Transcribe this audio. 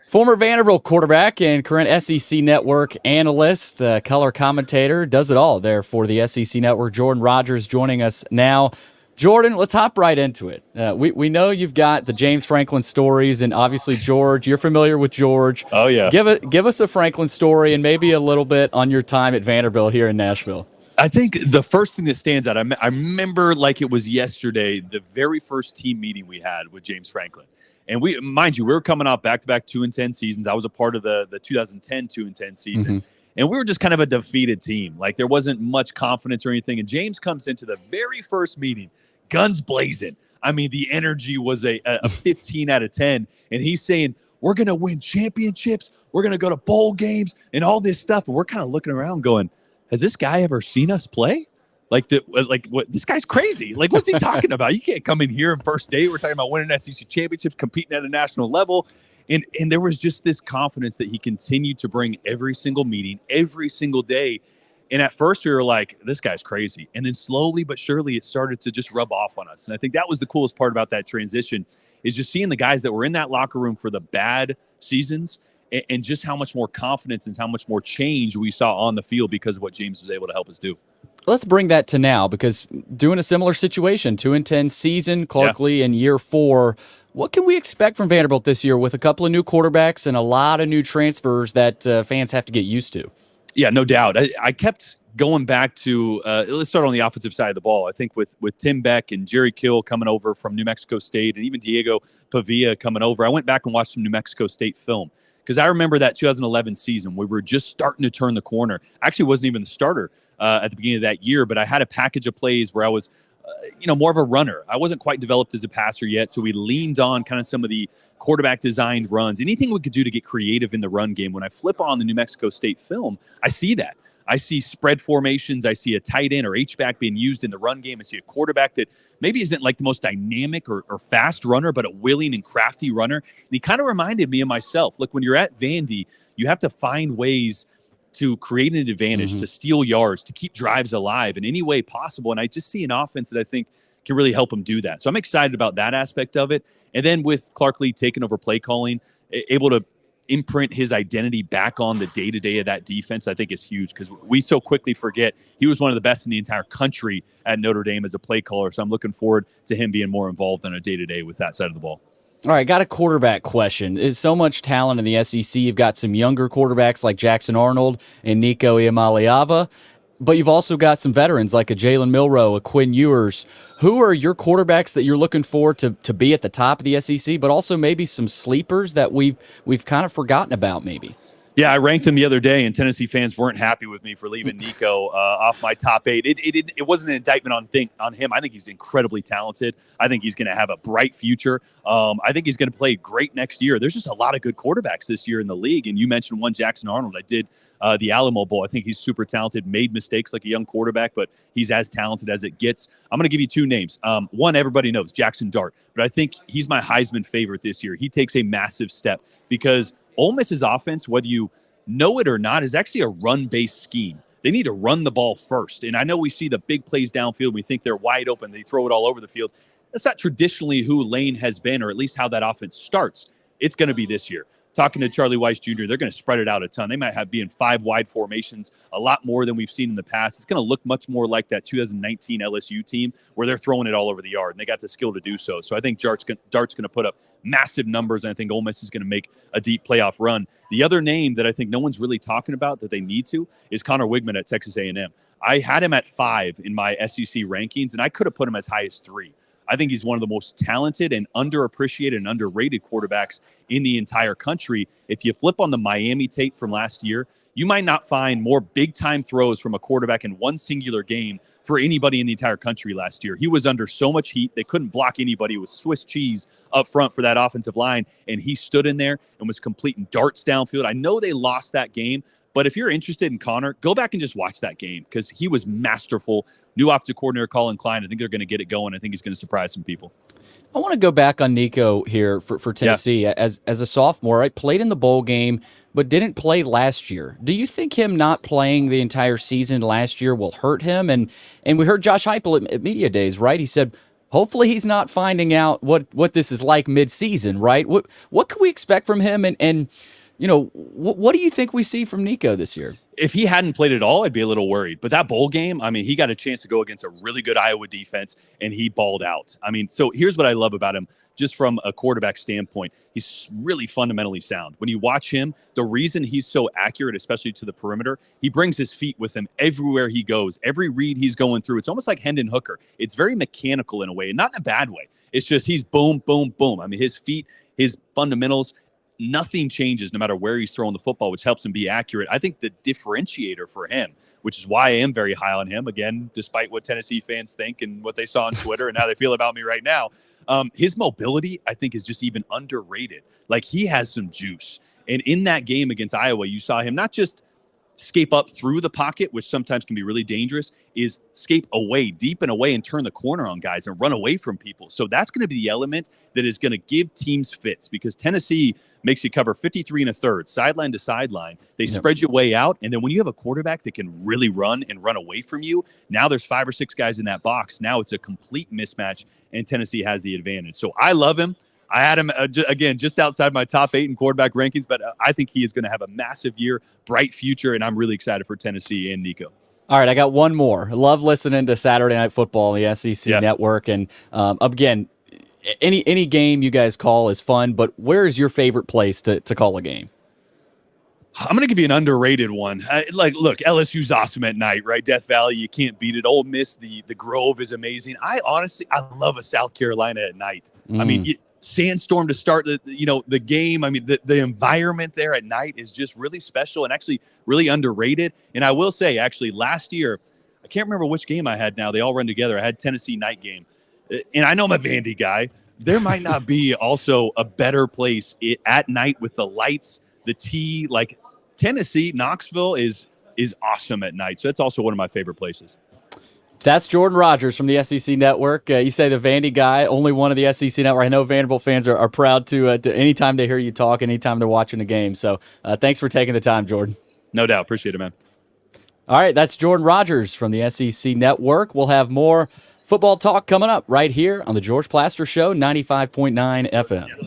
Former Vanderbilt quarterback and current SEC Network analyst, color commentator, does it all there for the SEC Network. Jordan Rodgers joining us now. Jordan, let's hop right into it. We know you've got the James Franklin stories, and obviously George. You're familiar with George. Oh, yeah. Give us a Franklin story and maybe a little bit on your time at Vanderbilt here in Nashville. I think the first thing that stands out, I remember like it was yesterday, the very first team meeting we had with James Franklin. And mind you, we were coming off back-to-back 2-10 seasons. I was a part of the 2010 2-10 season. Mm-hmm. And we were just kind of a defeated team. Like there wasn't much confidence or anything. And James comes into the very first meeting, guns blazing. I mean, the energy was a 15 out of 10. And he's saying, we're going to win championships. We're going to go to bowl games and all this stuff. And we're kind of looking around going, has this guy ever seen us play? What? This guy's crazy. Like, what's he talking about? You can't come in here on first day. We're talking about winning SEC championships, competing at a national level. And there was just this confidence that he continued to bring every single meeting, every single day. And at first we were like, this guy's crazy. And then slowly but surely it started to just rub off on us. And I think that was the coolest part about that transition is just seeing the guys that were in that locker room for the bad seasons and just how much more confidence and how much more change we saw on the field because of what James was able to help us do. Let's bring that to now because doing a similar situation, 2-10 season, Clark Lee in year 4. What can we expect from Vanderbilt this year with a couple of new quarterbacks and a lot of new transfers that fans have to get used to? Yeah, no doubt. I kept going back to let's start on the offensive side of the ball. I think with Tim Beck and Jerry Kill coming over from New Mexico State and even Diego Pavia coming over, I went back and watched some New Mexico State film. Because I remember that 2011 season, we were just starting to turn the corner. I actually wasn't even the starter at the beginning of that year, but I had a package of plays where I was, more of a runner. I wasn't quite developed as a passer yet, so we leaned on kind of some of the quarterback-designed runs. Anything we could do to get creative in the run game. When I flip on the New Mexico State film, I see that. I see spread formations. I see a tight end or H-back being used in the run game. I see a quarterback that maybe isn't like the most dynamic or fast runner, but a willing and crafty runner. And he kind of reminded me of myself. Look, when you're at Vandy, you have to find ways to create an advantage, to steal yards, to keep drives alive in any way possible. And I just see an offense that I think can really help him do that. So I'm excited about that aspect of it. And then with Clark Lee taking over play calling, able to imprint his identity back on the day-to-day of that defense, I think is huge because we so quickly forget he was one of the best in the entire country at Notre Dame as a play caller. So I'm looking forward to him being more involved on a day-to-day with that side of the ball. All right, got a quarterback question. There's so much talent in the SEC. You've got some younger quarterbacks like Jackson Arnold and Nico Iamaleava, but you've also got some veterans like a Jalen Milroe, a Quinn Ewers. Who are your quarterbacks that you're looking for to be at the top of the SEC, but also maybe some sleepers that we've kind of forgotten about maybe? Yeah, I ranked him the other day, and Tennessee fans weren't happy with me for leaving Nico off my top 8. It wasn't an indictment on him. I think he's incredibly talented. I think he's going to have a bright future. I think he's going to play great next year. There's just a lot of good quarterbacks this year in the league, and you mentioned one, Jackson Arnold. I did the Alamo Bowl. I think he's super talented, made mistakes like a young quarterback, but he's as talented as it gets. I'm going to give you 2 names. One, everybody knows, Jackson Dart, but I think he's my Heisman favorite this year. He takes a massive step because Ole Miss's offense, whether you know it or not, is actually a run-based scheme. They need to run the ball first. And I know we see the big plays downfield. We think they're wide open. They throw it all over the field. That's not traditionally who Lane has been, or at least how that offense starts. It's going to be this year. Talking to Charlie Weiss Jr., they're going to spread it out a ton. They might be in 5 wide formations, a lot more than we've seen in the past. It's going to look much more like that 2019 LSU team where they're throwing it all over the yard, and they got the skill to do so. So I think Dart's going to put up massive numbers, and I think Ole Miss is going to make a deep playoff run. The other name that I think no one's really talking about that they need to is Connor Wigman at Texas A&M. I had him at 5 in my SEC rankings, and I could have put him as high as 3. I think he's one of the most talented and underappreciated and underrated quarterbacks in the entire country. If you flip on the Miami tape from last year, you might not find more big-time throws from a quarterback in one singular game for anybody in the entire country last year. He was under so much heat. They couldn't block anybody. It was Swiss cheese up front for that offensive line, and he stood in there and was completing darts downfield. I know they lost that game, but if you're interested in Connor, go back and just watch that game because he was masterful. New offensive coordinator Colin Klein, I think they're going to get it going. I think he's going to surprise some people. I want to go back on Nico here for Tennessee. Yeah. As a sophomore, right? Played in the bowl game, but didn't play last year. Do you think him not playing the entire season last year will hurt him? And we heard Josh Heupel at Media Days, right? He said, hopefully he's not finding out what this is like mid-season, right? What can we expect from him? And what do you think we see from Nico this year? If he hadn't played at all, I'd be a little worried. But that bowl game, I mean, he got a chance to go against a really good Iowa defense, and he balled out. I mean, so here's what I love about him, just from a quarterback standpoint. He's really fundamentally sound. When you watch him, the reason he's so accurate, especially to the perimeter, he brings his feet with him everywhere he goes. Every read he's going through, it's almost like Hendon Hooker. It's very mechanical in a way, and not in a bad way. It's just he's boom, boom, boom. I mean, his feet, his fundamentals, nothing changes no matter where he's throwing the football, which helps him be accurate. I think the differentiator for him, which is why I am very high on him, again, despite what Tennessee fans think and what they saw on Twitter and how they feel about me right now, his mobility, I think, is just even underrated. Like, he has some juice. And in that game against Iowa, you saw him not just escape up through the pocket, which sometimes can be really dangerous, is escape away, deep and away, and turn the corner on guys and run away from people. So that's going to be the element that is going to give teams fits, because Tennessee makes you cover 53 1/3, sideline to sideline. They spread you way out. And then when you have a quarterback that can really run and run away from you, now there's 5 or 6 guys in that box. Now it's a complete mismatch, and Tennessee has the advantage. So I love him. I had him, again, just outside my top 8 in quarterback rankings, but I think he is going to have a massive year, bright future, and I'm really excited for Tennessee and Nico. All right, I got one more. I love listening to Saturday Night Football on the SEC Network. And again, any game you guys call is fun, but where is your favorite place to call a game? I'm going to give you an underrated one. Look, LSU's awesome at night, right? Death Valley, you can't beat it. Ole Miss, the Grove is amazing. I love a South Carolina at night. I mean, sandstorm to start the game. I mean, the environment there at night is just really special and actually really underrated. And I will say, actually, last year, I can't remember which game I had now. They all run together. I had Tennessee night game. And I know I'm a Vandy guy. There might not be also a better place at night with the lights, the tea. Like, Tennessee, Knoxville is awesome at night. So that's also one of my favorite places. That's Jordan Rodgers from the SEC Network. You say the Vandy guy, only one of the SEC Network. I know Vanderbilt fans are proud to anytime they hear you talk, anytime they're watching a game. So thanks for taking the time, Jordan. No doubt. Appreciate it, man. All right, that's Jordan Rodgers from the SEC Network. We'll have more football talk coming up right here on the George Plaster Show, 95.9 FM.